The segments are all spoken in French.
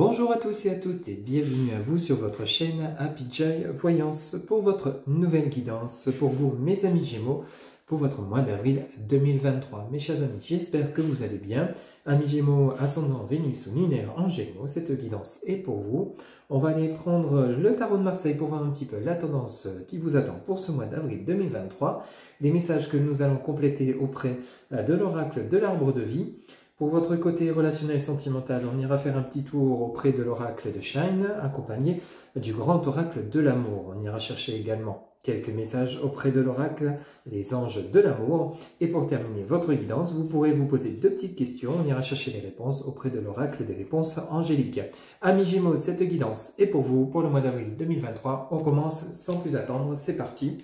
Bonjour à tous et à toutes et bienvenue à vous sur votre chaîne Happy Joy Voyance pour votre nouvelle guidance pour vous mes amis Gémeaux pour votre mois d'avril 2023. Mes chers amis, j'espère que vous allez bien. Amis Gémeaux, ascendant Vénus ou lunaire en Gémeaux, cette guidance est pour vous. On va aller prendre le tarot de Marseille pour voir un petit peu la tendance qui vous attend pour ce mois d'avril 2023. Les messages que nous allons compléter auprès de l'oracle de l'arbre de vie. Pour votre côté relationnel sentimental, on ira faire un petit tour auprès de l'oracle de Shine, accompagné du grand oracle de l'amour. On ira chercher également quelques messages auprès de l'oracle, les anges de l'amour. Et pour terminer votre guidance, vous pourrez vous poser deux petites questions. On ira chercher les réponses auprès de l'oracle des réponses angéliques. Amis Gémeaux, cette guidance est pour vous pour le mois d'avril 2023. On commence sans plus attendre, c'est parti.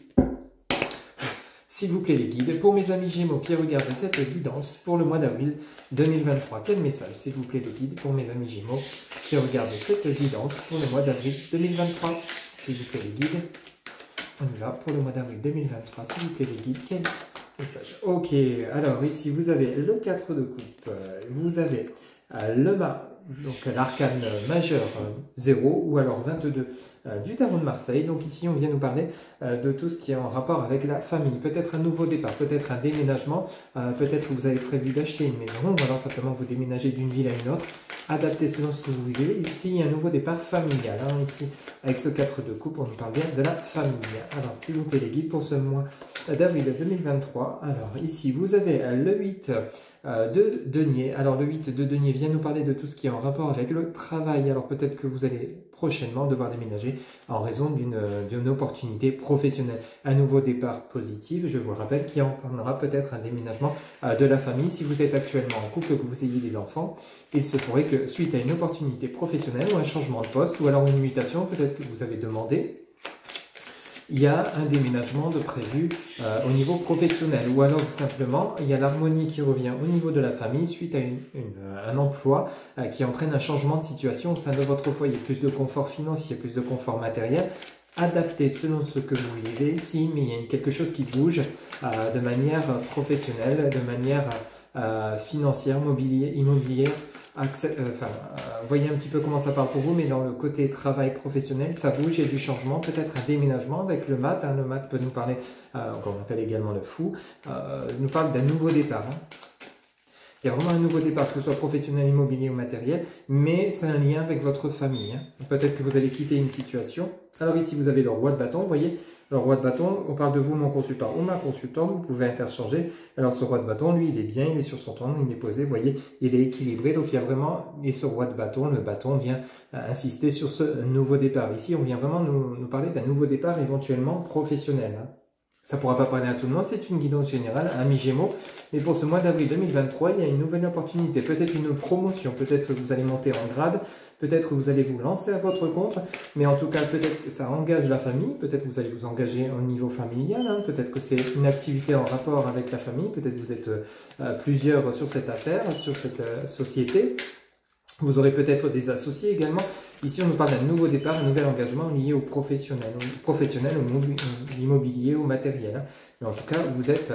S'il vous plaît les guides, pour mes amis Gémeaux qui regardent cette guidance pour le mois d'avril 2023, quel message s'il vous plaît les guides pour mes amis Gémeaux qui regardent cette guidance pour le mois d'avril 2023, s'il vous plaît les guides, on y va pour le mois d'avril 2023, s'il vous plaît les guides, quel message? Ok, alors ici vous avez le 4 de coupe, vous avez donc l'arcane majeur 0 ou alors 22 du tarot de Marseille. Donc ici on vient nous parler de tout ce qui est en rapport avec la famille, peut-être un nouveau départ, peut-être un déménagement, peut-être que vous avez prévu d'acheter une maison ou alors simplement vous déménagez d'une ville à une autre, adapté selon ce que vous vivez. Ici il y a un nouveau départ familial, ici avec ce 4 de coupe on nous parle bien de la famille. Alors s'il vous plaît les guides pour ce mois d'avril 2023, alors ici vous avez le 8 de denier. Alors le 8 de denier vient nous parler de tout ce qui est en rapport avec le travail. Alors peut-être que vous allez prochainement devoir déménager en raison d'une opportunité professionnelle. Un nouveau départ positif, je vous rappelle, qui entraînera peut-être un déménagement de la famille. Si vous êtes actuellement en couple, que vous ayez des enfants, il se pourrait que suite à une opportunité professionnelle ou un changement de poste ou alors une mutation, peut-être que vous avez demandé, il y a un déménagement de prévu au niveau professionnel ou alors simplement il y a l'harmonie qui revient au niveau de la famille suite à un emploi qui entraîne un changement de situation au sein de votre foyer, plus de confort financier, plus de confort matériel, adapté selon ce que vous vivez, si mais il y a quelque chose qui bouge de manière professionnelle, de manière financière, immobilière. Voyez un petit peu comment ça parle pour vous, mais dans le côté travail professionnel, ça bouge, il y a du changement, peut-être un déménagement avec le mat. Le mat peut nous parler, qu'on appelle également le fou, nous parle d'un nouveau départ. Il y a vraiment un nouveau départ, que ce soit professionnel, immobilier ou matériel, mais c'est un lien avec votre famille. Peut-être que vous allez quitter une situation. Alors ici, vous avez le roi de bâton, vous voyez. Le roi de bâton, on parle de vous, mon consultant ou ma consultante, vous pouvez interchanger. Alors ce roi de bâton, lui, il est bien, il est sur son trône, il est posé, vous voyez, il est équilibré. Donc il y a vraiment, et ce roi de bâton, le bâton vient insister sur ce nouveau départ. Ici, on vient vraiment nous parler d'un nouveau départ éventuellement professionnel. Ça ne pourra pas parler à tout le monde, c'est une guidance générale, amis Gémeaux. Mais pour ce mois d'avril 2023, il y a une nouvelle opportunité, peut-être une promotion, peut-être que vous allez monter en grade, peut-être que vous allez vous lancer à votre compte, mais en tout cas, peut-être que ça engage la famille, peut-être que vous allez vous engager au niveau familial, peut-être que c'est une activité en rapport avec la famille, peut-être que vous êtes plusieurs sur cette affaire, sur cette société. Vous aurez peut-être des associés également. Ici, on nous parle d'un nouveau départ, un nouvel engagement lié au professionnel, au immobilier, au matériel. Mais en tout cas, vous êtes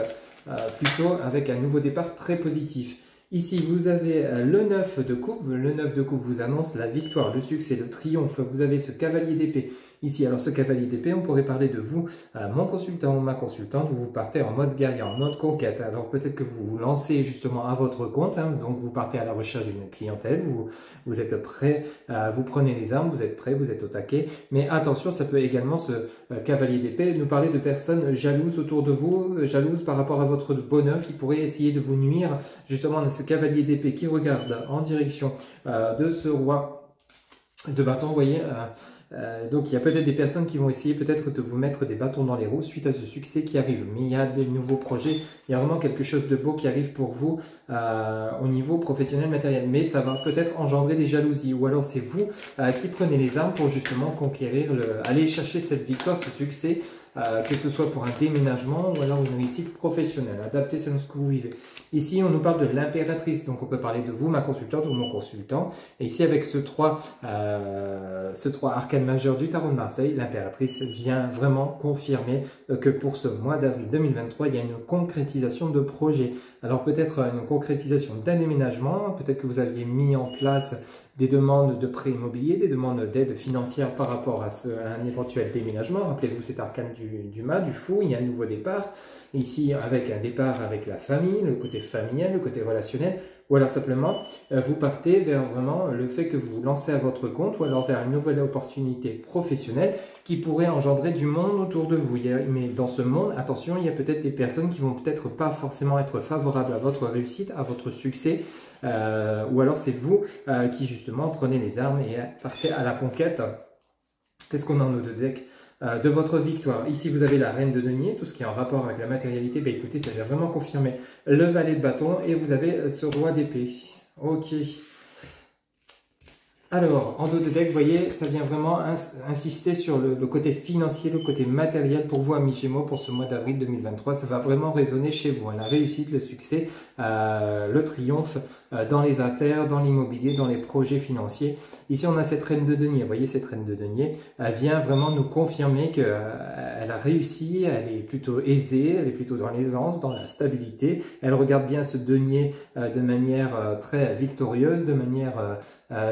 plutôt avec un nouveau départ très positif. Ici, vous avez le 9 de coupe. Le 9 de coupe vous annonce la victoire, le succès, le triomphe. Vous avez ce cavalier d'épée. Ici, alors ce cavalier d'épée, on pourrait parler de vous, mon consultant ou ma consultante, où vous partez en mode guerrier, en mode conquête. Alors peut-être que vous vous lancez justement à votre compte, donc vous partez à la recherche d'une clientèle, vous êtes prêt, vous prenez les armes, vous êtes prêt, vous êtes au taquet. Mais attention, ça peut également, ce cavalier d'épée, nous parler de personnes jalouses autour de vous, jalouses par rapport à votre bonheur, qui pourraient essayer de vous nuire, justement, de ce cavalier d'épée qui regarde en direction de ce roi de bâton, vous voyez. Donc il y a peut-être des personnes qui vont essayer peut-être de vous mettre des bâtons dans les roues suite à ce succès qui arrive. Mais il y a des nouveaux projets, il y a vraiment quelque chose de beau qui arrive pour vous au niveau professionnel, matériel. Mais ça va peut-être engendrer des jalousies ou alors c'est vous qui prenez les armes pour justement conquérir, aller chercher cette victoire, ce succès, que ce soit pour un déménagement ou alors une réussite professionnelle, adaptée selon ce que vous vivez. Ici, on nous parle de l'impératrice, donc on peut parler de vous, ma consultante ou mon consultant. Et ici, avec ce 3 arcane majeur du tarot de Marseille, l'impératrice vient vraiment confirmer que pour ce mois d'avril 2023, il y a une concrétisation de projet. Alors peut-être une concrétisation d'un déménagement, peut-être que vous aviez mis en place des demandes de prêt immobilier, des demandes d'aide financière par rapport à un éventuel déménagement. Rappelez-vous cet arcane du mât, du fou, il y a un nouveau départ. Ici, avec un départ avec la famille, le côté familial, le côté relationnel, ou alors simplement, vous partez vers vraiment le fait que vous vous lancez à votre compte, ou alors vers une nouvelle opportunité professionnelle qui pourrait engendrer du monde autour de vous. Mais dans ce monde, attention, il y a peut-être des personnes qui vont peut-être pas forcément être favorables à votre réussite, à votre succès, ou alors c'est vous qui justement prenez les armes et partez à la conquête. Qu'est-ce qu'on a en eau de deck de votre victoire? Ici, vous avez la reine de denier, tout ce qui est en rapport avec la matérialité. Ben, écoutez, ça vient vraiment confirmer le valet de bâton et vous avez ce roi d'épée. Ok. Alors, en dos de deck, vous voyez, ça vient vraiment insister sur le côté financier, le côté matériel pour vous, amis Gémeaux, pour ce mois d'avril 2023. Ça va vraiment résonner chez vous, hein, la réussite, le succès, le triomphe dans les affaires, dans l'immobilier, dans les projets financiers. Ici, on a cette reine de denier. Vous voyez, cette reine de denier, elle vient vraiment nous confirmer qu'elle a réussi, elle est plutôt aisée, elle est plutôt dans l'aisance, dans la stabilité. Elle regarde bien ce denier de manière très victorieuse, de manière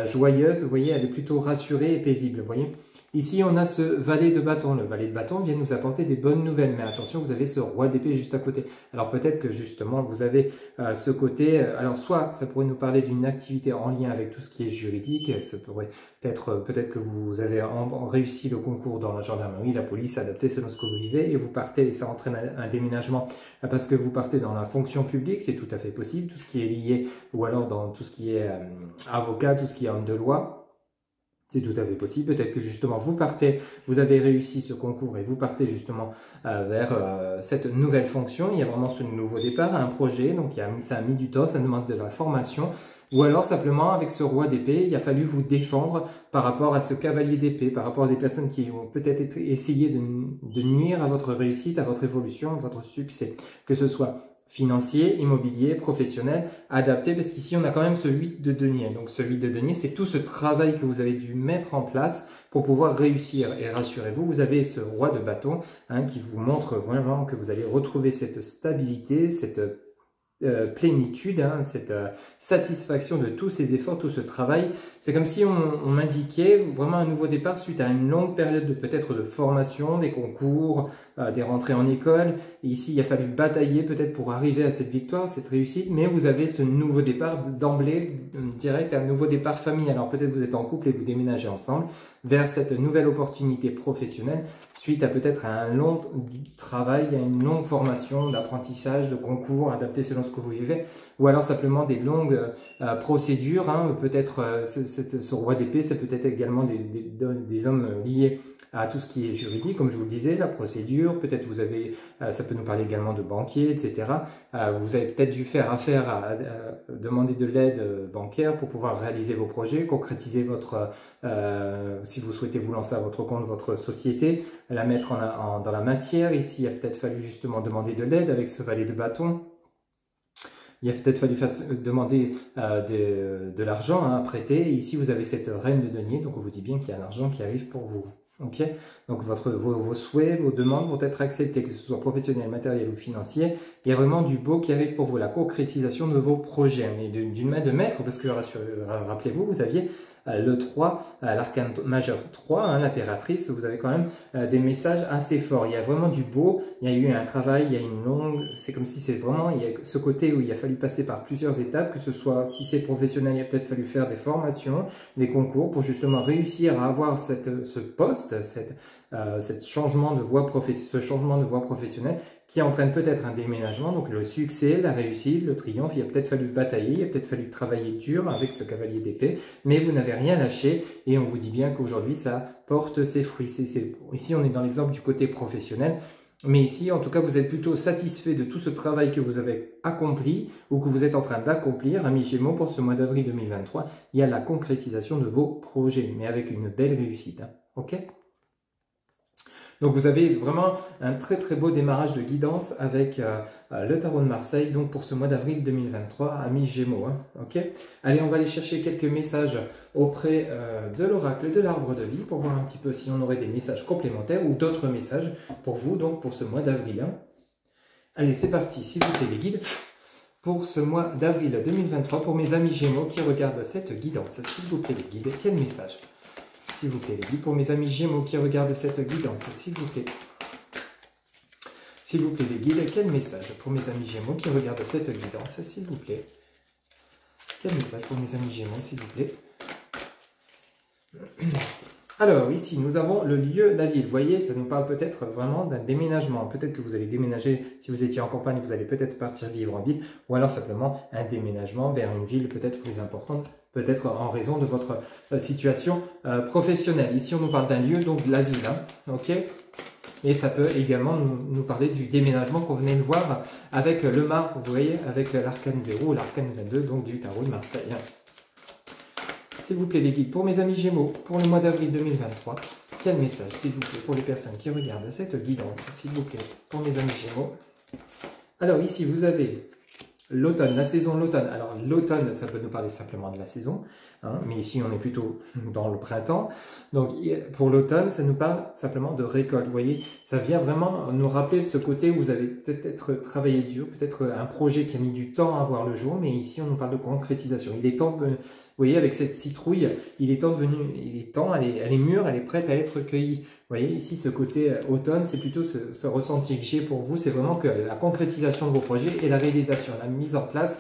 joyeuse. Vous voyez, elle est plutôt rassurée et paisible. Vous voyez, ici, on a ce valet de bâton. Le valet de bâton vient nous apporter des bonnes nouvelles. Mais attention, vous avez ce roi d'épée juste à côté. Alors peut-être que justement, vous avez ce côté... alors soit, ça pourrait nous parler d'une activité en lien avec tout ce qui est juridique. Ça pourrait être peut-être que vous avez réussi le concours dans la gendarmerie, la police, adapté selon ce que vous vivez. Et vous partez, et ça entraîne un déménagement parce que vous partez dans la fonction publique. C'est tout à fait possible. Tout ce qui est lié, ou alors dans tout ce qui est avocat, tout ce qui est homme de loi. C'est tout à fait possible. Peut-être que justement vous partez, vous avez réussi ce concours et vous partez justement vers cette nouvelle fonction. Il y a vraiment ce nouveau départ, un projet, donc ça a mis du temps, ça demande de la formation. Ou alors simplement avec ce roi d'épée, il a fallu vous défendre par rapport à ce cavalier d'épée, par rapport à des personnes qui ont peut-être essayé de nuire à votre réussite, à votre évolution, à votre succès. Que ce soit financier, immobilier, professionnel, adapté, parce qu'ici on a quand même ce 8 de denier. Donc ce 8 de denier, c'est tout ce travail que vous avez dû mettre en place pour pouvoir réussir. Et rassurez-vous, vous avez ce roi de bâton qui vous montre vraiment que vous allez retrouver cette stabilité, cette plénitude, cette satisfaction de tous ces efforts, tout ce travail. C'est comme si on m'indiquait vraiment un nouveau départ suite à une longue période de peut-être de formation, des concours, des rentrées en école. Et ici, il a fallu batailler peut-être pour arriver à cette victoire, cette réussite, mais vous avez ce nouveau départ d'emblée, direct, un nouveau départ familial. Alors peut-être vous êtes en couple et vous déménagez ensemble vers cette nouvelle opportunité professionnelle suite à peut-être un long travail, à une longue formation d'apprentissage, de concours adapté selon ce que vous vivez, ou alors simplement des longues procédures, peut-être ce roi d'épée, ça peut être également des hommes liés à tout ce qui est juridique, comme je vous le disais, la procédure, peut-être vous avez, ça peut nous parler également de banquiers, etc. Vous avez peut-être dû faire affaire à demander de l'aide bancaire pour pouvoir réaliser vos projets, concrétiser votre, si vous souhaitez vous lancer à votre compte, votre société, la mettre dans la matière. Ici, il a peut-être fallu justement demander de l'aide avec ce valet de bâton. Il a peut-être fallu demander de l'argent à prêter. Et ici, vous avez cette reine de denier, donc on vous dit bien qu'il y a l'argent qui arrive pour vous. Ok, donc vos souhaits, vos demandes vont être acceptées, que ce soit professionnel, matériel ou financier. Il y a vraiment du beau qui arrive pour vous, la concrétisation de vos projets, mais d'une main de maître, parce que rappelez-vous, vous aviez le 3, l'arcane majeur 3, l'impératrice, vous avez quand même des messages assez forts. Il y a vraiment du beau, il y a eu un travail, il y a une longue, c'est comme si c'est vraiment, il y a ce côté où il a fallu passer par plusieurs étapes, que ce soit, si c'est professionnel, il a peut-être fallu faire des formations, des concours pour justement réussir à avoir ce poste, ce changement de voie professionnelle qui entraîne peut-être un déménagement, donc le succès, la réussite, le triomphe. Il a peut-être fallu batailler, il a peut-être fallu travailler dur avec ce cavalier d'épée, mais vous n'avez rien lâché et on vous dit bien qu'aujourd'hui ça porte ses fruits. Ici on est dans l'exemple du côté professionnel, mais ici en tout cas vous êtes plutôt satisfait de tout ce travail que vous avez accompli ou que vous êtes en train d'accomplir, amis Gémeaux, pour ce mois d'avril 2023. Il y a la concrétisation de vos projets, mais avec une belle réussite. Ok ? Donc vous avez vraiment un très très beau démarrage de guidance avec le tarot de Marseille, donc pour ce mois d'avril 2023, amis Gémeaux. Hein, ok. Allez, on va aller chercher quelques messages auprès de l'oracle de l'arbre de vie pour voir un petit peu si on aurait des messages complémentaires ou d'autres messages pour vous, donc pour ce mois d'avril. Hein. Allez, c'est parti, s'il vous plaît les guides, pour ce mois d'avril 2023, pour mes amis Gémeaux qui regardent cette guidance. S'il vous plaît les guides, quel message? S'il vous plaît les guides, pour mes amis Gémeaux qui regardent cette guidance, s'il vous plaît. S'il vous plaît les guides, quel message pour mes amis Gémeaux qui regardent cette guidance, s'il vous plaît. Quel message pour mes amis Gémeaux, s'il vous plaît. Alors, ici, nous avons le lieu, la ville. Vous voyez, ça nous parle peut-être vraiment d'un déménagement. Peut-être que vous allez déménager, si vous étiez en campagne, vous allez peut-être partir vivre en ville, ou alors simplement un déménagement vers une ville peut-être plus importante, peut-être en raison de votre situation professionnelle. Ici, on nous parle d'un lieu, donc de la ville, hein, ok. Et ça peut également nous parler du déménagement qu'on venait de voir avec le mât, vous voyez, avec l'arcane 0 ou l'arcane 22, donc du tarot de Marseille. S'il vous plaît les guides, pour mes amis Gémeaux, pour le mois d'avril 2023, quel message, s'il vous plaît, pour les personnes qui regardent cette guidance, s'il vous plaît, pour mes amis Gémeaux. Alors ici, vous avez l'automne, la saison de l'automne. Alors l'automne, ça peut nous parler simplement de la saison, hein, mais ici on est plutôt dans le printemps. Donc pour l'automne, ça nous parle simplement de récolte. Vous voyez, ça vient vraiment nous rappeler ce côté où vous avez peut-être travaillé dur, peut-être un projet qui a mis du temps à voir le jour, mais ici on nous parle de concrétisation. Il est temps de, vous voyez, avec cette citrouille, il est temps, elle est mûre, elle est prête à être cueillie. Vous voyez, ici, ce côté automne, c'est plutôt ce ressenti que j'ai pour vous, c'est vraiment que la concrétisation de vos projets et la réalisation, la mise en place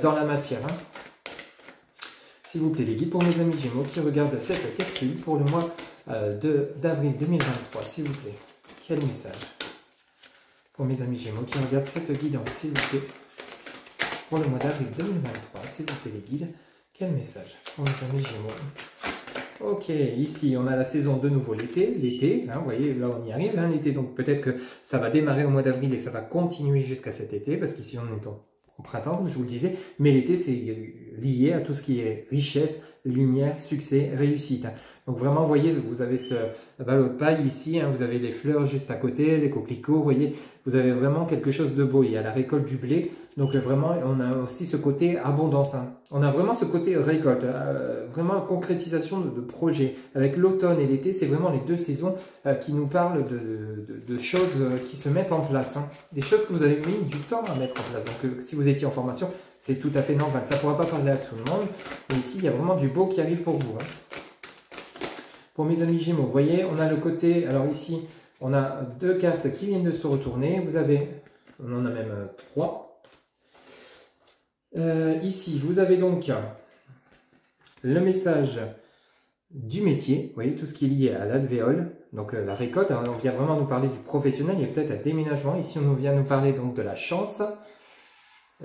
dans la matière. Hein. S'il vous plaît, les guides, pour mes amis Gémeaux qui regardent cette capsule pour le mois d'avril 2023, s'il vous plaît, quel message? Pour mes amis Gémeaux qui regardent cette guidance, s'il vous plaît, pour le mois d'avril 2023, s'il vous plaît, les guides, quel message pour mes amis Gémeaux? Ok, ici on a la saison de nouveau l'été, hein, vous voyez, là on y arrive, hein, l'été, donc peut-être que ça va démarrer au mois d'avril et ça va continuer jusqu'à cet été, parce qu'ici on est au printemps, comme je vous le disais, mais l'été c'est lié à tout ce qui est richesse, lumière, succès, réussite. Donc vraiment, vous voyez, vous avez ce ballot de paille ici, hein, vous avez les fleurs juste à côté, les coquelicots, vous voyez, vous avez vraiment quelque chose de beau. Il y a la récolte du blé, donc vraiment, on a aussi ce côté abondance. Hein. On a vraiment ce côté récolte, vraiment concrétisation de projets. Avec l'automne et l'été, c'est vraiment les deux saisons qui nous parlent de choses qui se mettent en place. Hein. Des choses que vous avez mis du temps à mettre en place. Donc si vous étiez en formation, c'est tout à fait normal. Ça ne pourra pas parler à tout le monde, mais ici, il y a vraiment du beau qui arrive pour vous. Hein. Pour mes amis Gémeaux, vous voyez, on a le côté, alors ici, on a deux cartes qui viennent de se retourner. Vous avez, on en a même trois. Ici, vous avez donc le message du métier, vous voyez, tout ce qui est lié à l'alvéole, donc la récolte. Alors, on vient vraiment nous parler du professionnel, il y a peut-être un déménagement. Ici, on vient nous parler donc de la chance,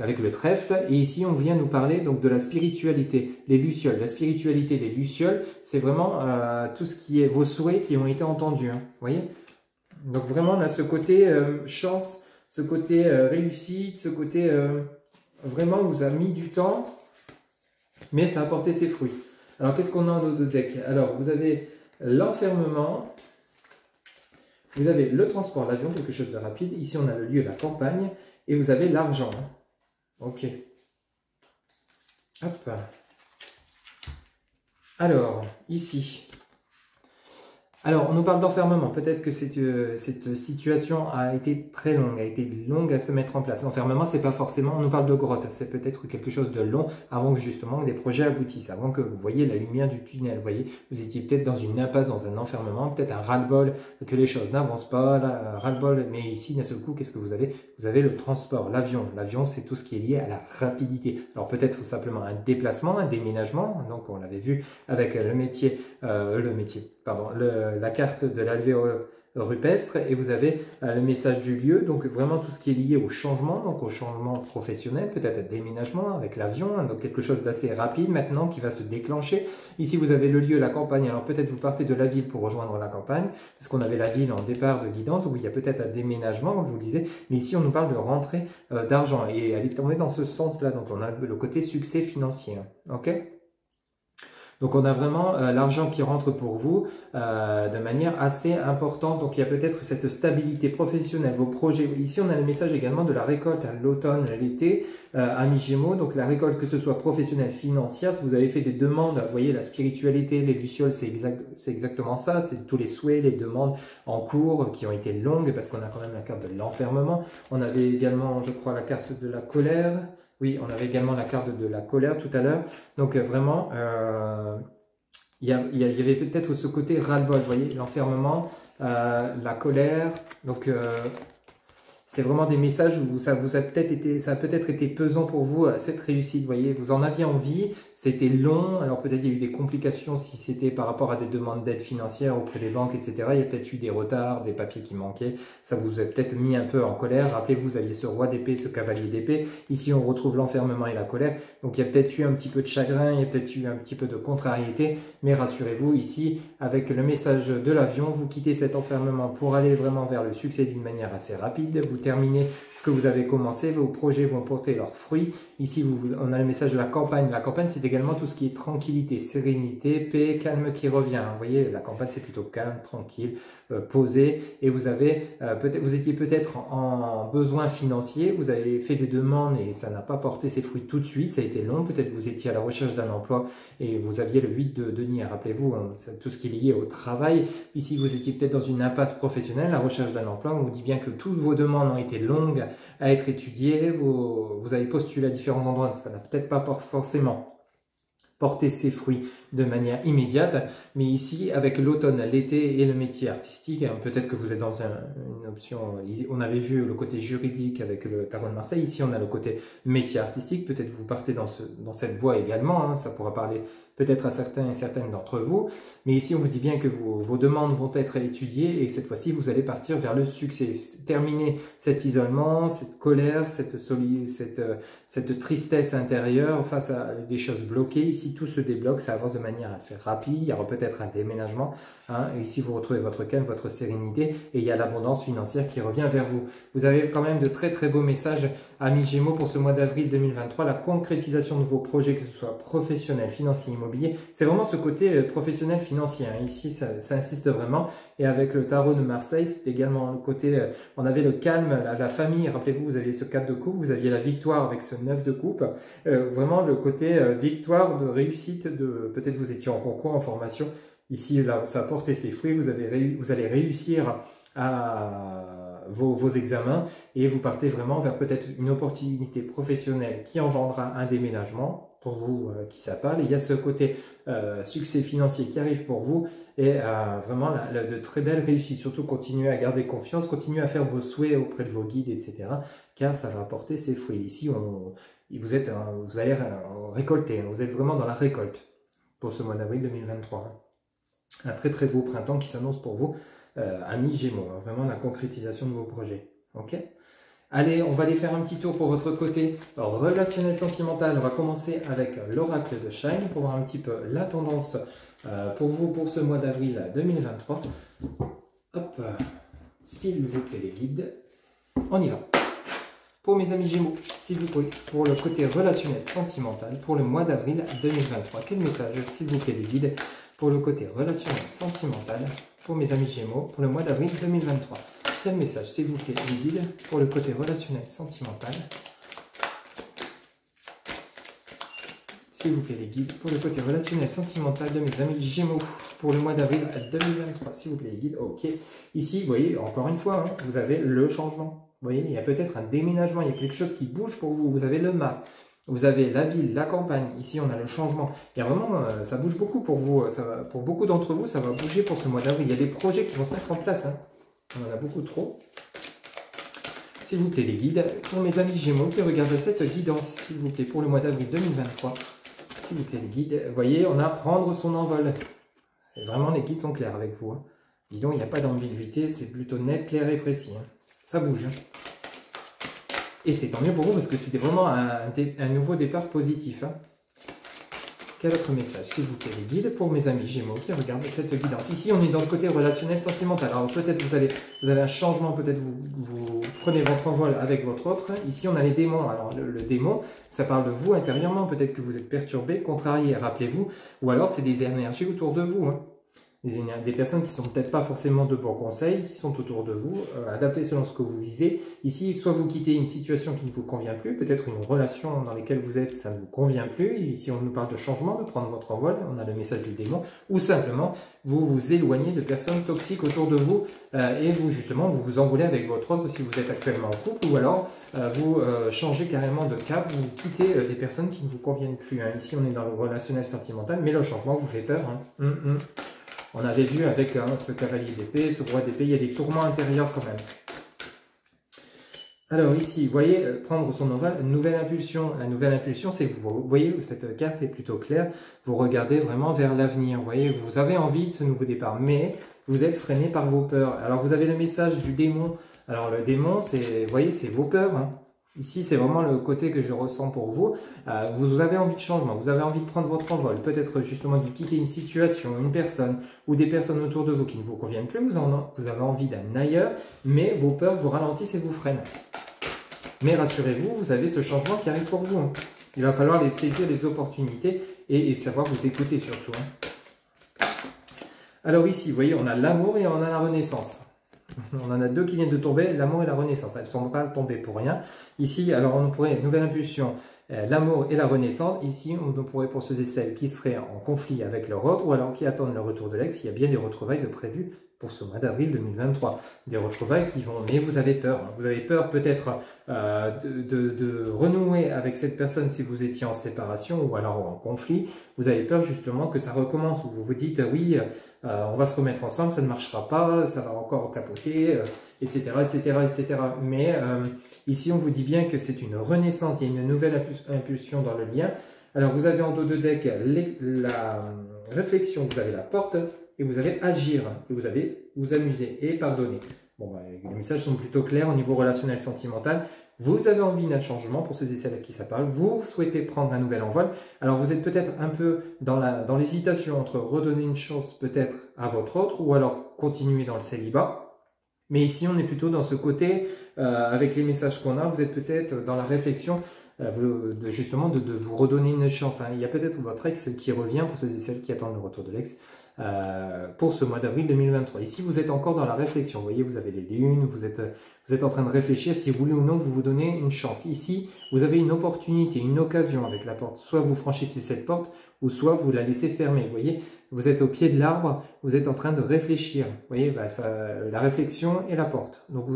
avec le trèfle, et ici on vient nous parler donc de la spiritualité, les lucioles. La spiritualité des lucioles, c'est vraiment tout ce qui est vos souhaits qui ont été entendus, hein, vous voyez. Donc vraiment on a ce côté chance, ce côté réussite, ce côté vraiment vous a mis du temps, mais ça a porté ses fruits. Alors qu'est-ce qu'on a en autre deck? Alors vous avez l'enfermement, vous avez le transport, l'avion, quelque chose de rapide. Ici on a le lieu, la campagne, et vous avez l'argent. Hein. Ok. Hop. Alors, ici. Alors, on nous parle d'enfermement. Peut-être que cette situation a été très longue, a été longue à se mettre en place. L'enfermement, c'est pas forcément, on nous parle de grotte. C'est peut-être quelque chose de long avant que justement des projets aboutissent, avant que vous voyez la lumière du tunnel. Vous voyez, vous étiez peut-être dans une impasse, dans un enfermement, peut-être un ras-le-bol, que les choses n'avancent pas, ras-le-bol. Mais ici, d'un seul coup, qu'est-ce que vous avez? Vous avez le transport, l'avion. L'avion, c'est tout ce qui est lié à la rapidité. Alors peut-être simplement un déplacement, un déménagement. Donc on l'avait vu avec la carte de l'alvéole rupestre, et vous avez le message du lieu, donc vraiment tout ce qui est lié au changement, donc au changement professionnel, peut-être un déménagement avec l'avion, hein, donc quelque chose d'assez rapide maintenant qui va se déclencher. Ici vous avez le lieu, la campagne, alors peut-être vous partez de la ville pour rejoindre la campagne, parce qu'on avait la ville en départ de guidance, où il y a peut-être un déménagement, comme je vous le disais, mais ici on nous parle de rentrée d'argent, et elle est tombée dans ce sens-là, donc on a le côté succès financier, hein, ok. Donc on a vraiment l'argent qui rentre pour vous de manière assez importante. Donc il y a peut-être cette stabilité professionnelle, vos projets. Ici on a le message également de la récolte à l'automne, l'été, amis Gémeaux. Donc la récolte, que ce soit professionnelle, financière, si vous avez fait des demandes, vous voyez la spiritualité, les lucioles, c'est exactement ça. C'est tous les souhaits, les demandes en cours qui ont été longues parce qu'on a quand même la carte de l'enfermement. On avait également, je crois, la carte de la colère. Oui, on avait également la carte de la colère tout à l'heure. Donc vraiment, il y avait peut-être ce côté ras-le-bol, vous voyez, l'enfermement, la colère. Donc c'est vraiment des messages où ça a peut-être été pesant pour vous, cette réussite, vous voyez, vous en aviez envie, c'était long, alors peut-être il y a eu des complications si c'était par rapport à des demandes d'aide financière auprès des banques, etc. Il y a peut-être eu des retards, des papiers qui manquaient, ça vous a peut-être mis un peu en colère. Rappelez-vous, vous aviez ce roi d'épée, ce cavalier d'épée, ici on retrouve l'enfermement et la colère, donc il y a peut-être eu un petit peu de chagrin, il y a peut-être eu un petit peu de contrariété, mais rassurez-vous, ici, avec le message de l'avion, vous quittez cet enfermement pour aller vraiment vers le succès d'une manière assez rapide, vous terminez ce que vous avez commencé, vos projets vont porter leurs fruits. Ici, on a le message de la campagne. La campagne, c'est également tout ce qui est tranquillité, sérénité, paix, calme qui revient. Vous voyez, la campagne, c'est plutôt calme, tranquille, posé. Et vous avez vous étiez peut-être en besoin financier, vous avez fait des demandes et ça n'a pas porté ses fruits tout de suite. Ça a été long. Peut-être vous étiez à la recherche d'un emploi et vous aviez le 8 de denier. Rappelez-vous, hein, tout ce qui est lié au travail. Ici, vous étiez peut-être dans une impasse professionnelle, la recherche d'un emploi. On vous dit bien que toutes vos demandes ont été longues à être étudiées. Vous avez postulé à différents endroits. Ça n'a peut-être pas forcément porter ses fruits de manière immédiate, mais ici avec l'automne, l'été et le métier artistique, peut-être que vous êtes dans une option, on avait vu le côté juridique avec le tarot de Marseille, ici on a le côté métier artistique, peut-être vous partez dans cette voie également, hein, ça pourra parler peut-être à certains et certaines d'entre vous, mais ici on vous dit bien que vos demandes vont être étudiées et cette fois-ci vous allez partir vers le succès, terminer cet isolement, cette colère, cette tristesse intérieure face à des choses bloquées. Ici tout se débloque, ça avance de manière assez rapide, il y aura peut-être un déménagement, hein, et ici vous retrouvez votre calme, votre sérénité et il y a l'abondance financière qui revient vers vous. Vous avez quand même de très très beaux messages, amis Gémeaux, pour ce mois d'avril 2023, la concrétisation de vos projets, que ce soit professionnel, financier, immobilier, c'est vraiment ce côté professionnel financier, hein. Ici ça insiste vraiment, et avec le tarot de Marseille, c'est également le côté, on avait le calme, la famille, rappelez-vous, vous aviez ce 4 de coupe, vous aviez la victoire avec ce 9 de coupe, vraiment le côté victoire, de réussite, peut-être vous étiez en concours, en formation, ici là, ça a porté ses fruits, vous allez réussir à vos examens et vous partez vraiment vers peut-être une opportunité professionnelle qui engendrera un déménagement pour vous qui ça parle. Il y a ce côté succès financier qui arrive pour vous et vraiment de très belles réussites. Surtout continuez à garder confiance, continuez à faire vos souhaits auprès de vos guides, etc. car ça va apporter ses fruits. Ici, vous allez récolter, vous êtes vraiment dans la récolte pour ce mois d'avril 2023. Un très très beau printemps qui s'annonce pour vous, amis Gémeaux, hein, vraiment la concrétisation de vos projets. Ok ? Allez, on va aller faire un petit tour pour votre côté relationnel sentimental. On va commencer avec l'oracle de Shine pour voir un petit peu la tendance pour vous pour ce mois d'avril 2023. Hop, s'il vous plaît les guides, on y va. Pour mes amis Gémeaux, s'il vous plaît, pour le côté relationnel sentimental pour le mois d'avril 2023. Quel message, s'il vous plaît les guides, pour le côté relationnel sentimental pour mes amis Gémeaux pour le mois d'avril 2023. Quel message, s'il vous plaît, les guides, pour le côté relationnel sentimental. S'il vous plaît, les guides, pour le côté relationnel sentimental de mes amis Gémeaux pour le mois d'avril 2023. S'il vous plaît, les guides. Ok. Ici, vous voyez, encore une fois, hein, vous avez le changement. Vous voyez, il y a peut-être un déménagement, il y a quelque chose qui bouge pour vous. Vous avez le mât. Vous avez la ville, la campagne, ici on a le changement. Il y a vraiment, ça bouge beaucoup pour vous, pour beaucoup d'entre vous, ça va bouger pour ce mois d'avril. Il y a des projets qui vont se mettre en place, hein. On en a beaucoup trop. S'il vous plaît les guides, pour mes amis Gémeaux qui regardent cette guidance, s'il vous plaît, pour le mois d'avril 2023. S'il vous plaît les guides, vous voyez, on a prendre son envol. Et vraiment les guides sont clairs avec vous, hein. Dis donc, il n'y a pas d'ambiguïté, c'est plutôt net, clair et précis, hein. Ça bouge, hein. Et c'est tant mieux pour vous parce que c'était vraiment un nouveau départ positif, hein. Quel autre message, s'il vous plaît, les guides, pour mes amis Gémeaux qui regardent cette guidance. Ici, on est dans le côté relationnel sentimental. Alors peut-être vous avez un changement, peut-être vous prenez votre envol avec votre autre. Ici, on a les démons. Alors, le démon, ça parle de vous intérieurement. Peut-être que vous êtes perturbé, contrarié, rappelez-vous. Ou alors, c'est des énergies autour de vous. Hein. Des personnes qui sont peut-être pas forcément de bons conseils, qui sont autour de vous, adaptées selon ce que vous vivez. Ici, soit vous quittez une situation qui ne vous convient plus, peut-être une relation dans laquelle vous êtes, ça ne vous convient plus. Ici, on nous parle de changement, de prendre votre envol, on a le message du démon, ou simplement, vous vous éloignez de personnes toxiques autour de vous, et vous, justement, vous vous envolez avec votre autre si vous êtes actuellement en couple, ou alors, vous changez carrément de cap, vous quittez des personnes qui ne vous conviennent plus. Hein. Ici, on est dans le relationnel sentimental, mais le changement vous fait peur. Hein. On avait vu avec ce cavalier d'épée, ce roi d'épée, il y a des tourments intérieurs quand même. Alors ici, vous voyez, prendre son envol, nouvelle impulsion. La nouvelle impulsion, c'est que vous voyez, cette carte est plutôt claire, vous regardez vraiment vers l'avenir. Vous voyez, vous avez envie de ce nouveau départ, mais vous êtes freiné par vos peurs. Alors vous avez le message du démon. Alors le démon, c'est, vous voyez, c'est vos peurs. Hein. Ici, c'est vraiment le côté que je ressens pour vous. Vous avez envie de changement, vous avez envie de prendre votre envol, peut-être justement de quitter une situation, une personne ou des personnes autour de vous qui ne vous conviennent plus. Vous avez envie d'un ailleurs, mais vos peurs vous ralentissent et vous freinent. Mais rassurez-vous, vous avez ce changement qui arrive pour vous. Hein. Il va falloir les saisir, les opportunités et savoir vous écouter surtout. Hein. Alors ici, vous voyez, on a l'amour et on a la renaissance. On en a deux qui viennent de tomber, l'amour et la renaissance. Elles ne sont pas tombées pour rien. Ici, alors on pourrait, nouvelle impulsion, l'amour et la renaissance. Ici, on pourrait pour ceux et celles qui seraient en conflit avec leur autre ou alors qui attendent le retour de l'ex, il y a bien des retrouvailles de prévues pour ce mois d'avril 2023. Des retrouvailles qui vont, mais vous avez peur. Vous avez peur peut-être de renouer avec cette personne si vous étiez en séparation ou alors en conflit. Vous avez peur justement que ça recommence, où vous vous dites oui, on va se remettre ensemble, ça ne marchera pas, ça va encore capoter, etc., etc., etc. Mais ici, on vous dit bien que c'est une renaissance, il y a une nouvelle impulsion dans le lien. Alors, vous avez en dos de deck la réflexion, vous avez la porte, et vous avez agir, et vous avez vous amuser et pardonner. Bon, bah, les messages sont plutôt clairs au niveau relationnel sentimental. Vous avez envie d'un changement pour ceux et celles à qui ça parle. Vous souhaitez prendre un nouvel envol. Alors, vous êtes peut-être un peu dans l'hésitation entre redonner une chance peut-être à votre autre ou alors continuer dans le célibat. Mais ici, on est plutôt dans ce côté, avec les messages qu'on a, vous êtes peut-être dans la réflexion justement de vous redonner une chance. Hein. Il y a peut-être votre ex qui revient pour ceux et celles qui attendent le retour de l'ex. Pour ce mois d'avril 2023. Ici, vous êtes encore dans la réflexion. Vous voyez, vous avez les lunes, vous êtes en train de réfléchir si oui ou non vous vous donnez une chance. Ici, vous avez une opportunité, une occasion avec la porte. Soit vous franchissez cette porte, ou soit vous la laissez fermer. Vous voyez, vous êtes au pied de l'arbre, vous êtes en train de réfléchir. Vous voyez, bah, la réflexion et la porte. Donc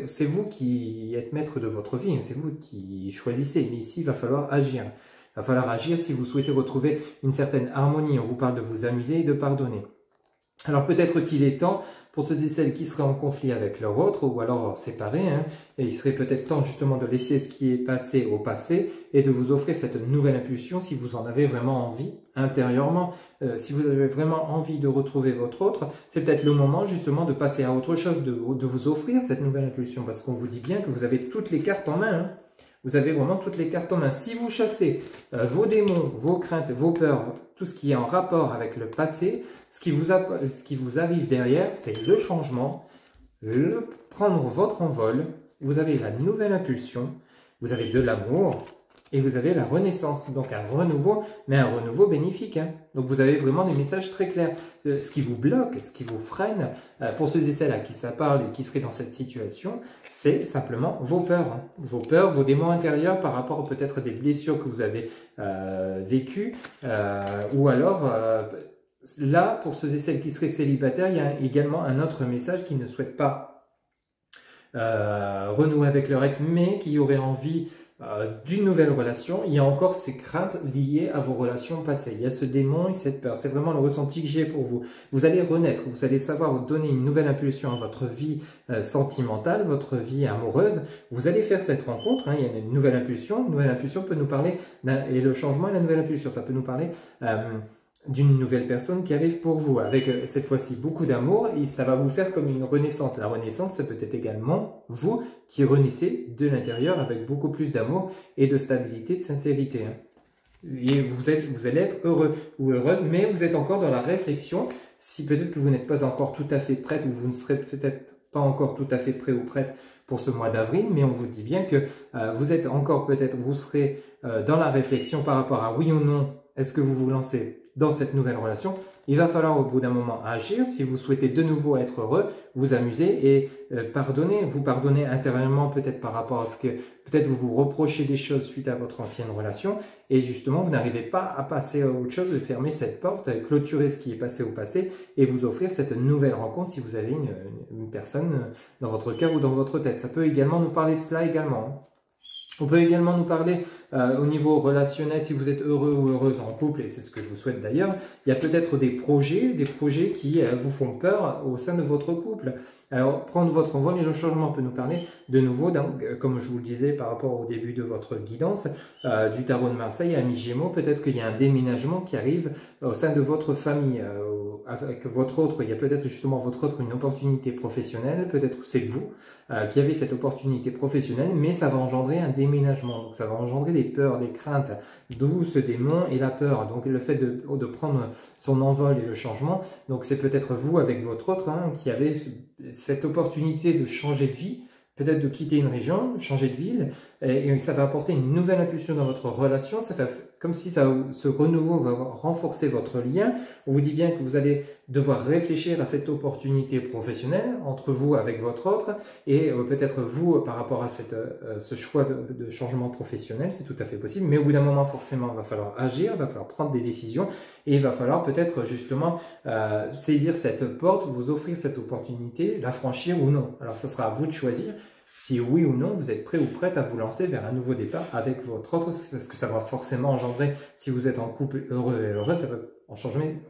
c'est vous qui êtes maître de votre vie, hein, c'est vous qui choisissez. Mais ici, il va falloir agir. Il va falloir agir si vous souhaitez retrouver une certaine harmonie. On vous parle de vous amuser et de pardonner. Alors peut-être qu'il est temps pour ceux et celles qui seraient en conflit avec leur autre ou alors séparés, hein, et il serait peut-être temps justement de laisser ce qui est passé au passé et de vous offrir cette nouvelle impulsion si vous en avez vraiment envie intérieurement. Si vous avez vraiment envie de retrouver votre autre, c'est peut-être le moment justement de passer à autre chose, de vous offrir cette nouvelle impulsion parce qu'on vous dit bien que vous avez toutes les cartes en main. Hein. Vous avez vraiment toutes les cartes en main. Si vous chassez vos démons, vos craintes, vos peurs, tout ce qui est en rapport avec le passé, ce qui vous arrive derrière, c'est le changement, prendre votre envol, vous avez la nouvelle impulsion, vous avez de l'amour et vous avez la renaissance. Donc un renouveau, mais un renouveau bénéfique. Hein. Donc vous avez vraiment des messages très clairs. Ce qui vous bloque, ce qui vous freine, pour ceux et celles à qui ça parle et qui seraient dans cette situation, c'est simplement vos peurs. Hein. Vos peurs, vos démons intérieurs par rapport peut-être à des blessures que vous avez vécues. Ou alors, là, pour ceux et celles qui seraient célibataires, il y a également un autre message qui ne souhaite pas renouer avec leur ex, mais qui aurait envie d'une nouvelle relation. Il y a encore ces craintes liées à vos relations passées. Il y a ce démon et cette peur. C'est vraiment le ressenti que j'ai pour vous. Vous allez renaître, vous allez savoir donner une nouvelle impulsion à votre vie sentimentale, votre vie amoureuse. Vous allez faire cette rencontre. Hein, il y a une nouvelle impulsion. Une nouvelle impulsion peut nous parler, et le changement et la nouvelle impulsion, ça peut nous parler d'une nouvelle personne qui arrive pour vous, avec cette fois-ci beaucoup d'amour, et ça va vous faire comme une renaissance. La renaissance, ça peut être également vous qui renaissez de l'intérieur avec beaucoup plus d'amour et de stabilité, de sincérité. Hein. Et vous allez être heureux ou heureuse, mais vous êtes encore dans la réflexion, si peut-être que vous n'êtes pas encore tout à fait prête, ou vous ne serez peut-être pas encore tout à fait prêt ou prête pour ce mois d'avril, mais on vous dit bien que vous êtes encore peut-être, vous serez dans la réflexion par rapport à oui ou non, est-ce que vous vous lancez dans cette nouvelle relation. Il va falloir au bout d'un moment agir si vous souhaitez de nouveau être heureux, vous amuser et vous pardonner intérieurement peut-être par rapport à ce que peut-être vous vous reprochez des choses suite à votre ancienne relation et justement vous n'arrivez pas à passer à autre chose, de fermer cette porte, clôturer ce qui est passé au passé et vous offrir cette nouvelle rencontre si vous avez une personne dans votre cœur ou dans votre tête. Ça peut également nous parler de cela également. On peut également nous parler au niveau relationnel, si vous êtes heureux ou heureuse en couple, et c'est ce que je vous souhaite d'ailleurs, il y a peut-être des projets qui vous font peur au sein de votre couple. Alors, prendre votre envol et le changement peut nous parler de nouveau, donc, comme je vous le disais par rapport au début de votre guidance, du tarot de Marseille à mi-Gémeaux, peut-être qu'il y a un déménagement qui arrive au sein de votre famille. Avec votre autre, il y a peut-être justement votre autre une opportunité professionnelle, peut-être que c'est vous qui avez cette opportunité professionnelle, mais ça va engendrer un déménagement, donc ça va engendrer des peurs, des craintes, d'où ce démon et la peur. Donc le fait de prendre son envol et le changement, donc c'est peut-être vous avec votre autre qui avez cette opportunité de changer de vie, peut-être de quitter une région, changer de ville, et ça va apporter une nouvelle impulsion dans votre relation, ça va comme si ce renouveau va renforcer votre lien. On vous dit bien que vous allez devoir réfléchir à cette opportunité professionnelle entre vous avec votre autre et peut-être vous par rapport à ce choix de changement professionnel, c'est tout à fait possible, mais au bout d'un moment forcément il va falloir agir, il va falloir prendre des décisions et il va falloir peut-être justement saisir cette porte, vous offrir cette opportunité, la franchir ou non. Alors ce sera à vous de choisir. Si oui ou non, vous êtes prêt ou prête à vous lancer vers un nouveau départ avec votre autre, parce que ça va forcément engendrer, si vous êtes en couple heureux et heureux, ça va engendrer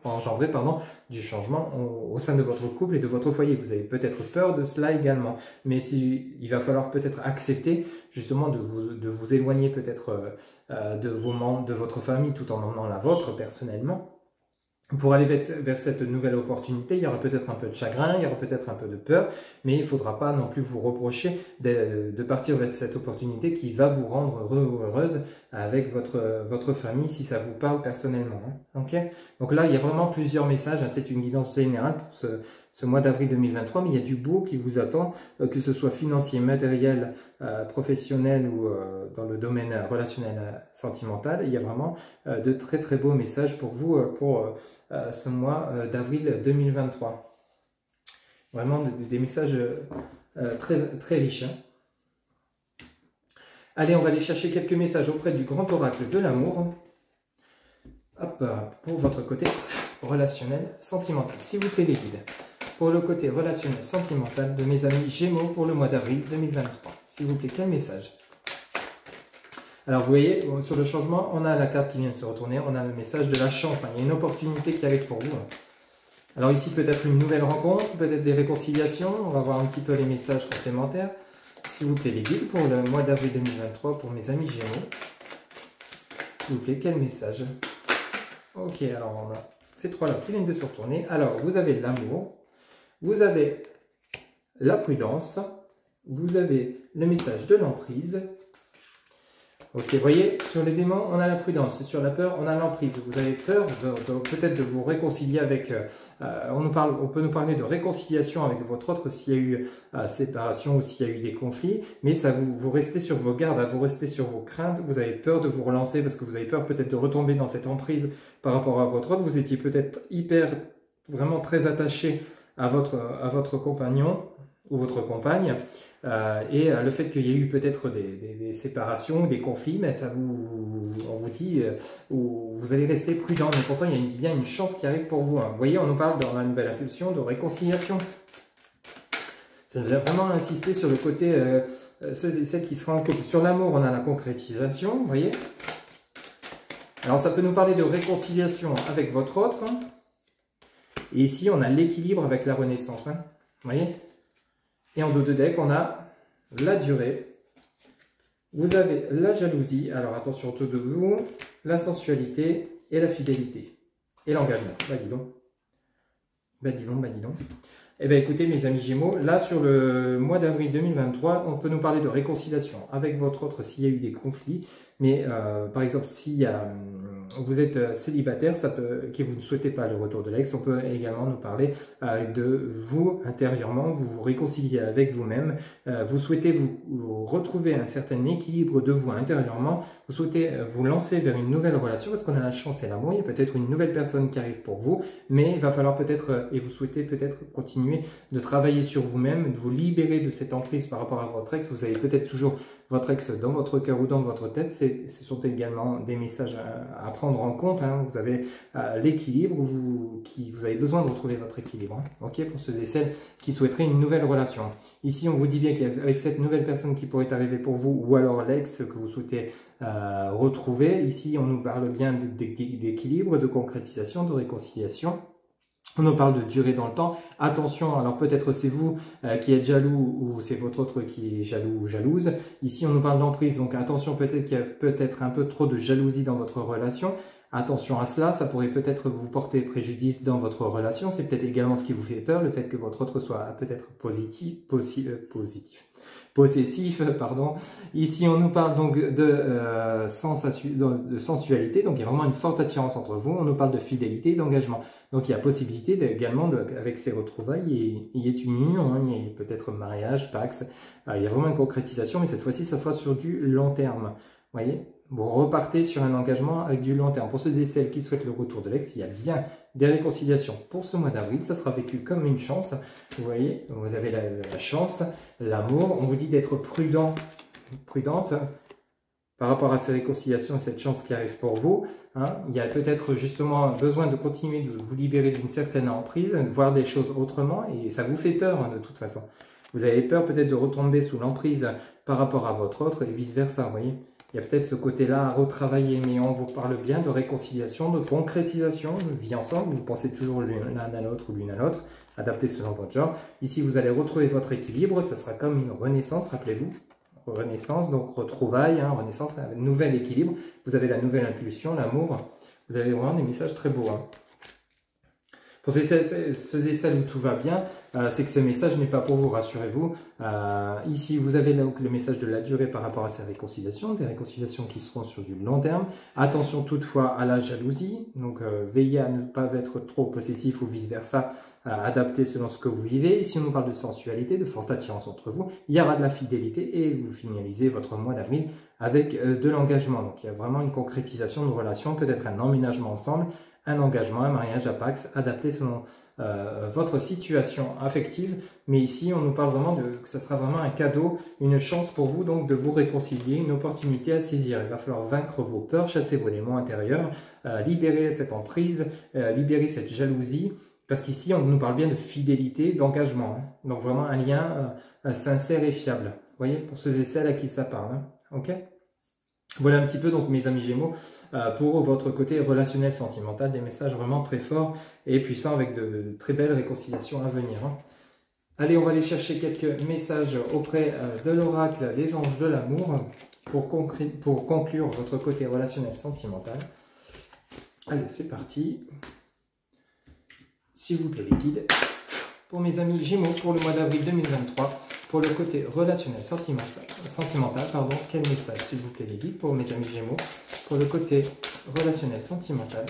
du changement au sein de votre couple et de votre foyer. Vous avez peut-être peur de cela également, mais il va falloir peut-être accepter justement de vous éloigner peut-être de vos membres, de votre famille, tout en emmenant la vôtre personnellement. Pour aller vers cette nouvelle opportunité, il y aura peut-être un peu de chagrin, il y aura peut-être un peu de peur, mais il ne faudra pas non plus vous reprocher de partir vers cette opportunité qui va vous rendre heureux ou heureuse avec votre famille si ça vous parle personnellement. Okay. Donc là, il y a vraiment plusieurs messages, c'est une guidance générale pour ce mois d'avril 2023, mais il y a du beau qui vous attend, que ce soit financier, matériel, professionnel ou dans le domaine relationnel sentimental. Il y a vraiment de très très beaux messages pour vous pour ce mois d'avril 2023. Vraiment des messages très, très riches. Allez, on va aller chercher quelques messages auprès du grand oracle de l'amour. Hop, pour votre côté relationnel sentimental. S'il vous plaît les guides. Pour le côté relationnel sentimental de mes amis Gémeaux pour le mois d'avril 2023. S'il vous plaît, quel message? Alors vous voyez, sur le changement, on a la carte qui vient de se retourner, on a le message de la chance, il y a une opportunité qui arrive pour vous. Alors ici peut-être une nouvelle rencontre, peut-être des réconciliations, on va voir un petit peu les messages complémentaires. S'il vous plaît les guides pour le mois d'avril 2023 pour mes amis Gémeaux. S'il vous plaît, quel message? Ok, alors on a ces trois-là qui viennent de se retourner. Alors vous avez l'amour, vous avez la prudence, vous avez le message de l'emprise. Ok, vous voyez, sur les démons, on a la prudence, sur la peur, on a l'emprise. Vous avez peur peut-être de vous réconcilier avec... on peut nous parler de réconciliation avec votre autre s'il y a eu séparation ou s'il y a eu des conflits, mais ça vous restez sur vos gardes, vous restez sur vos craintes, vous avez peur de vous relancer parce que vous avez peur peut-être de retomber dans cette emprise par rapport à votre autre. Vous étiez peut-être vraiment très attaché à votre compagnon ou votre compagne. Et le fait qu'il y ait eu peut-être des séparations, des conflits, mais ça on vous dit, vous allez rester prudent. Mais pourtant, il y a bien une chance qui arrive pour vous. Vous voyez, on nous parle dans la nouvelle impulsion de réconciliation. Ça veut vraiment insister sur le côté ceux et celles qui seront en couple. Sur l'amour, on a la concrétisation, vous voyez. Alors, ça peut nous parler de réconciliation avec votre autre. Et ici, on a l'équilibre avec la renaissance. Vous voyez. Et en dos de deck, on a la durée. Vous avez la jalousie. Alors attention autour de vous. La sensualité et la fidélité. Et l'engagement. Bah dis donc. Bah dis donc, bah dis donc. Eh bien écoutez mes amis Gémeaux, là sur le mois d'avril 2023, on peut nous parler de réconciliation avec votre autre s'il y a eu des conflits. Mais par exemple, s'il y a vous êtes célibataire, que vous ne souhaitez pas le retour de l'ex, on peut également nous parler de vous intérieurement, vous vous réconciliez avec vous-même, vous souhaitez vous retrouver un certain équilibre de vous intérieurement, vous souhaitez vous lancer vers une nouvelle relation parce qu'on a la chance et l'amour, il y a peut-être une nouvelle personne qui arrive pour vous, mais il va falloir peut-être, et vous souhaitez peut-être continuer de travailler sur vous-même, de vous libérer de cette emprise par rapport à votre ex, vous avez peut-être toujours votre ex dans votre cœur ou dans votre tête, ce sont également des messages à prendre en compte. Hein. Vous avez l'équilibre, vous avez besoin de retrouver votre équilibre. Hein. Ok, pour ceux et celles qui souhaiteraient une nouvelle relation. Ici, on vous dit bien qu'avec cette nouvelle personne qui pourrait arriver pour vous, ou alors l'ex que vous souhaitez retrouver, ici, on nous parle bien d'équilibre, de concrétisation, de réconciliation. On nous parle de durée dans le temps. Attention, alors peut-être c'est vous qui êtes jaloux ou c'est votre autre qui est jaloux ou jalouse. Ici, on nous parle d'emprise, donc attention, peut-être qu'il y a peut-être un peu trop de jalousie dans votre relation. Attention à cela, ça pourrait peut-être vous porter préjudice dans votre relation. C'est peut-être également ce qui vous fait peur, le fait que votre autre soit peut-être possessif, pardon. Ici, on nous parle donc de sensualité, donc il y a vraiment une forte attirance entre vous. On nous parle de fidélité, d'engagement. Donc il y a possibilité également, avec ces retrouvailles, il y ait une union, hein, il y ait peut-être mariage, pax. Il y a vraiment une concrétisation, mais cette fois-ci, ça sera sur du long terme. Vous voyez, vous repartez sur un engagement avec du long terme. Pour ceux et celles qui souhaitent le retour de l'ex, il y a bien des réconciliations pour ce mois d'avril. Ça sera vécu comme une chance. Vous voyez, vous avez la chance, l'amour. On vous dit d'être prudente par rapport à ces réconciliations et cette chance qui arrive pour vous. Hein. Il y a peut-être justement besoin de continuer de vous libérer d'une certaine emprise, de voir des choses autrement, et ça vous fait peur, hein, de toute façon. Vous avez peur peut-être de retomber sous l'emprise par rapport à votre autre et vice-versa, vous voyez. Il y a peut-être ce côté-là à retravailler, mais on vous parle bien de réconciliation, de concrétisation, de vie ensemble. Vous pensez toujours l'un à l'autre ou l'une à l'autre, adapté selon votre genre. Ici, vous allez retrouver votre équilibre, ça sera comme une renaissance, rappelez-vous. Renaissance, donc retrouvailles, hein, renaissance, un nouvel équilibre. Vous avez la nouvelle impulsion, l'amour. Vous avez vraiment des messages très beaux. Hein. Pour ceux et celles où tout va bien, c'est que ce message n'est pas pour vous, rassurez-vous. Ici, vous avez donc le message de la durée par rapport à ces réconciliations, des réconciliations qui seront sur du long terme. Attention toutefois à la jalousie, donc veillez à ne pas être trop possessif ou vice-versa, adapté selon ce que vous vivez. Ici, on nous parle de sensualité, de forte attirance entre vous. Il y aura de la fidélité et vous finalisez votre mois d'avril avec de l'engagement. Donc, il y a vraiment une concrétisation de relation, peut-être un emménagement ensemble, un engagement, un mariage à Pax, adapté selon votre situation affective. Mais ici, on nous parle vraiment que ce sera vraiment un cadeau, une chance pour vous donc de vous réconcilier, une opportunité à saisir. Il va falloir vaincre vos peurs, chasser vos démons intérieurs, libérer cette emprise, libérer cette jalousie. Parce qu'ici, on nous parle bien de fidélité, d'engagement. Hein. Donc vraiment un lien sincère et fiable. Vous voyez, pour ceux et celles à qui ça parle. Hein. Ok ? Voilà un petit peu donc mes amis Gémeaux pour votre côté relationnel sentimental, des messages vraiment très forts et puissants avec de très belles réconciliations à venir. Hein. Allez, on va aller chercher quelques messages auprès de l'oracle Les Anges de l'amour pour conclure votre côté relationnel sentimental. Allez, c'est parti. S'il vous plaît les guides, pour mes amis Gémeaux pour le mois d'avril 2023, pour le côté relationnel sentimental, quel message s'il vous plaît les guides pour mes amis Gémeaux, pour le côté relationnel sentimental,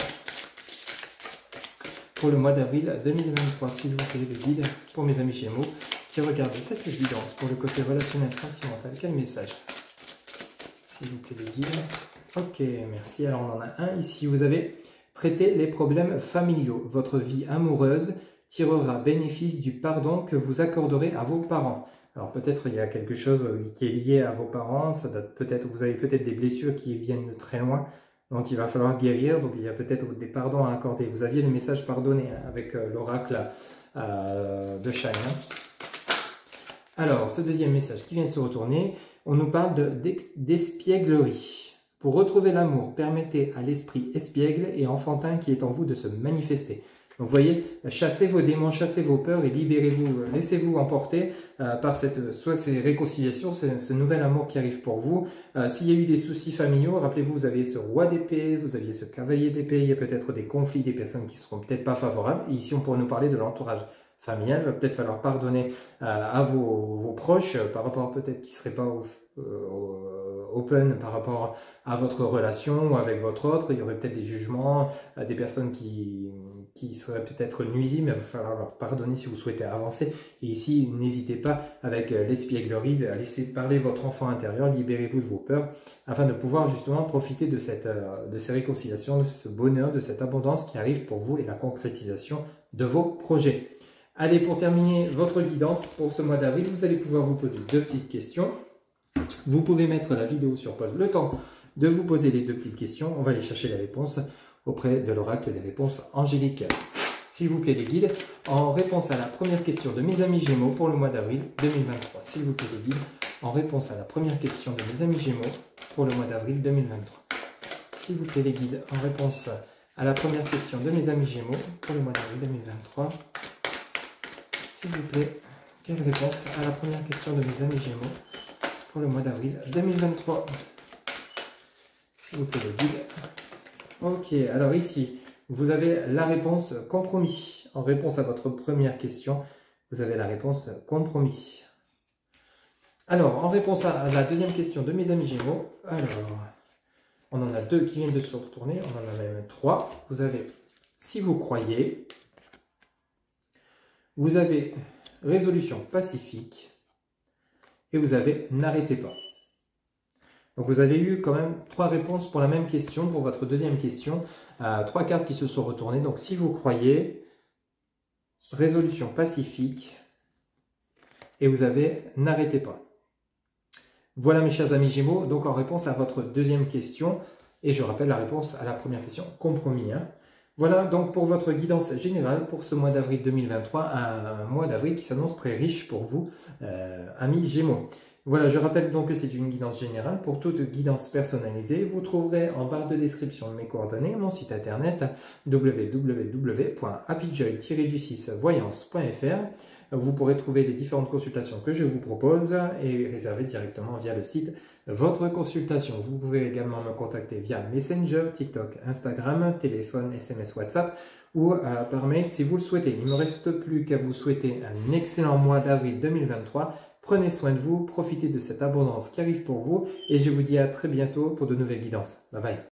pour le mois d'avril 2023, s'il vous plaît les guides pour mes amis Gémeaux qui regardent cette évidence pour le côté relationnel sentimental, quel message s'il vous plaît les guides. Ok, merci. Alors on en a un ici, vous avez traité les problèmes familiaux, votre vie amoureuse tirera bénéfice du pardon que vous accorderez à vos parents. Alors peut-être il y a quelque chose qui est lié à vos parents, ça date peut-être, vous avez peut-être des blessures qui viennent de très loin, donc il va falloir guérir, donc il y a peut-être des pardons à accorder. Vous aviez le message pardonné avec l'oracle de Shine. Alors ce deuxième message qui vient de se retourner, on nous parle d'espièglerie. Pour retrouver l'amour, permettez à l'esprit espiègle et enfantin qui est en vous de se manifester. Donc vous voyez, chassez vos démons, chassez vos peurs et libérez-vous, laissez-vous emporter par soit ces réconciliations, ce nouvel amour qui arrive pour vous. S'il y a eu des soucis familiaux, rappelez-vous, vous aviez ce roi d'épée, vous aviez ce cavalier d'épée, il y a peut-être des conflits, des personnes qui ne seront peut-être pas favorables. Et ici, on pourrait nous parler de l'entourage familial. Il va peut-être falloir pardonner à vos proches par rapport peut-être qui ne seraient pas open par rapport à votre relation ou avec votre autre. Il y aurait peut-être des jugements, des personnes qui seraient peut-être nuisibles, mais il va falloir leur pardonner si vous souhaitez avancer. Et ici, n'hésitez pas avec l'espièglerie à laisser parler votre enfant intérieur, libérez-vous de vos peurs, afin de pouvoir justement profiter de ces réconciliations, de ce bonheur, de cette abondance qui arrive pour vous et la concrétisation de vos projets. Allez, pour terminer votre guidance pour ce mois d'avril, vous allez pouvoir vous poser 2 petites questions. Vous pouvez mettre la vidéo sur pause le temps de vous poser les 2 petites questions. On va aller chercher les réponses auprès de l'oracle des réponses angéliques. S'il vous plaît les guides, en réponse à la première question de mes amis Gémeaux pour le mois d'avril 2023. S'il vous plaît les guides, en réponse à la première question de mes amis Gémeaux pour le mois d'avril 2023. S'il vous plaît les guides, en réponse à la première question de mes amis Gémeaux pour le mois d'avril 2023. S'il vous plaît, quelle réponse à la première question de mes amis Gémeaux pour le mois d'avril 2023? S'il vous plaît, le guide. Ok, alors ici, vous avez la réponse compromis. En réponse à votre première question, vous avez la réponse compromis. Alors, en réponse à la deuxième question de mes amis Gémeaux, alors, on en a 2 qui viennent de se retourner, on en a même 3. Vous avez, si vous croyez, vous avez résolution pacifique et vous avez n'arrêtez pas. Donc vous avez eu quand même 3 réponses pour la même question, pour votre deuxième question. 3 cartes qui se sont retournées. Donc si vous croyez, résolution pacifique et vous avez n'arrêtez pas. Voilà mes chers amis Gémeaux, donc en réponse à votre deuxième question, et je rappelle la réponse à la première question, compromis. Voilà donc pour votre guidance générale pour ce mois d'avril 2023, un mois d'avril qui s'annonce très riche pour vous, amis Gémeaux. Voilà, je rappelle donc que c'est une guidance générale. Pour toute guidance personnalisée, vous trouverez en barre de description mes coordonnées, mon site internet www.happyjoy-voyance.fr. Vous pourrez trouver les différentes consultations que je vous propose et réserver directement via le site votre consultation. Vous pouvez également me contacter via Messenger, TikTok, Instagram, téléphone, SMS, WhatsApp ou par mail si vous le souhaitez. Il ne me reste plus qu'à vous souhaiter un excellent mois d'avril 2023. Prenez soin de vous, profitez de cette abondance qui arrive pour vous et je vous dis à très bientôt pour de nouvelles guidances. Bye bye.